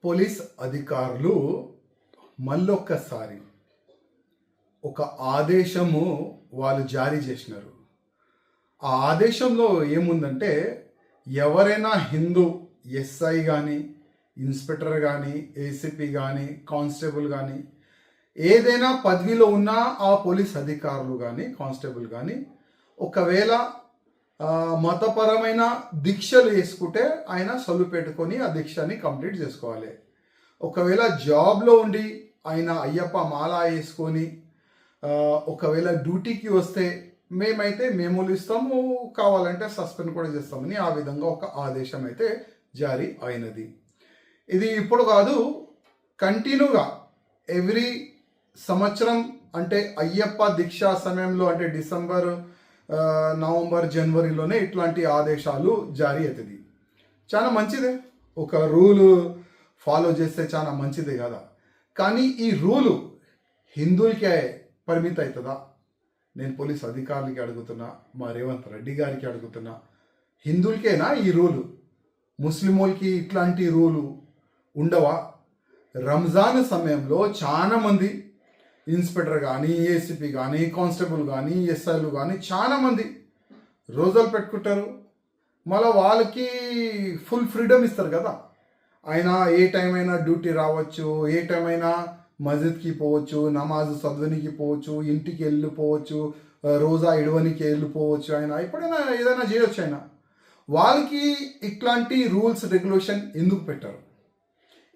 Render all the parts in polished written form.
Police అధికారులు మళ్ళొక్కసారి ఒక ఆదేశము వాళ్ళు జారీ చేసినారు. ఆ ఆదేశంలో ఏముందంటే ఎవరైనా హిందూ ఎస్ఐ కానీ, ఇన్స్పెక్టర్ కానీ, ఏసీపీ కానీ, కానిస్టేబుల్ కానీ, ఏదైనా పదవిలో ఉన్న ఆ పోలీస్ అధికారులు కానీ, కానిస్టేబుల్ కానీ ఒకవేళ మతపరమైన దీక్షలు వేసుకుంటే ఆయన సొల్లు పెట్టుకొని ఆ దీక్షని కంప్లీట్ చేసుకోవాలి. ఒకవేళ జాబ్లో ఉండి ఆయన అయ్యప్ప మాల వేసుకొని ఒకవేళ డ్యూటీకి వస్తే మేమైతే మెమోలు ఇస్తాము, కావాలంటే సస్పెండ్ కూడా చేస్తామని ఆ విధంగా ఒక ఆదేశం అయితే జారీ అయినది. ఇది ఇప్పుడు కాదు, కంటిన్యూగా ఎవ్రీ సంవత్సరం అంటే అయ్యప్ప దీక్షా సమయంలో అంటే డిసెంబర్, నవంబర్, జనవరిలోనే ఇట్లాంటి ఆదేశాలు జారీ అవుతుంది. చాలా మంచిదే, ఒక రూలు ఫాలో చేస్తే చాలా మంచిదే కదా. కానీ ఈ రూలు హిందువులకే పరిమితి అవుతుందా? నేను పోలీస్ అధికారులకి అడుగుతున్నా, మా రేవంత్ రెడ్డి గారికి అడుగుతున్నా, హిందువులకేనా ఈ రూలు? ముస్లింలకి ఇట్లాంటి రూలు ఉండవా? రంజాన్ సమయంలో చాలామంది ఇన్స్పెక్టర్ కానీ, ఏసీపీ కానీ, కానిస్టేబుల్ కానీ, ఎస్ఐలు కానీ చాలామంది రోజులు పెట్టుకుంటారు. మళ్ళీ వాళ్ళకి ఫుల్ ఫ్రీడమ్ ఇస్తారు కదా. ఆయన ఏ టైం అయినా డ్యూటీ రావచ్చు, ఏ టైం అయినా మస్జిద్కి పోవచ్చు, నమాజ్ చదవనికి పోవచ్చు, ఇంటికి వెళ్ళిపోవచ్చు, రోజా ఇడవనికి వెళ్ళిపోవచ్చు, ఆయన ఎప్పుడైనా ఏదైనా చేయొచ్చు. ఆయన వాళ్ళకి ఇట్లాంటి రూల్స్ రెగ్యులేషన్ ఎందుకు పెట్టారు?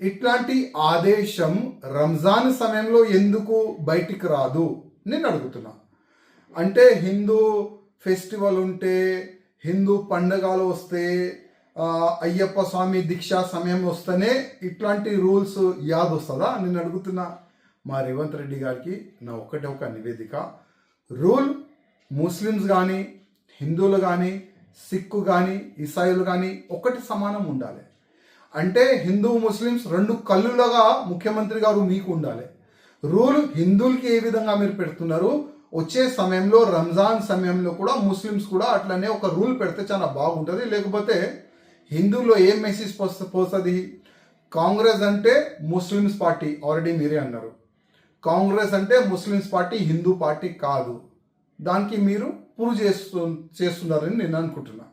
ఇట్లాంటి ఆదేశం రంజాన్ సమయంలో ఎందుకు బయటికి రాదు నేను అడుగుతున్నా. అంటే హిందూ ఫెస్టివల్ ఉంటే, హిందూ పండుగలు వస్తే, అయ్యప్ప స్వామి దీక్షా సమయం వస్తేనే ఇట్లాంటి రూల్స్ యాద్ వస్తుందా నేను అడుగుతున్నా. మా రేవంత్ రెడ్డి గారికి నా ఒక నివేదిక, రూల్ ముస్లిమ్స్ కానీ, హిందువులు కానీ, సిక్కు కానీ, ఇసాయిలు కానీ ఒకటి సమానం ఉండాలి. అంటే హిందూ ముస్లిమ్స్ రెండు కళ్ళులాగా ముఖ్యమంత్రి గారు మీకు ఉండాలి. రూల్ హిందువులకి ఏ విధంగా మీరు పెడుతున్నారు, వచ్చే సమయంలో రంజాన్ సమయంలో కూడా ముస్లిమ్స్ కూడా అట్లనే ఒక రూల్ పెడితే చాలా బాగుంటుంది. లేకపోతే హిందువులో ఏం మెసేజ్ పోస్తుంది? కాంగ్రెస్ అంటే ముస్లిమ్స్ పార్టీ, ఆల్రెడీ మీరే అన్నారు. కాంగ్రెస్ అంటే ముస్లిమ్స్ పార్టీ, హిందూ పార్టీ కాదు. దానికి మీరు ప్రూవ్ చేస్తున్నారని నేను అనుకుంటున్నా.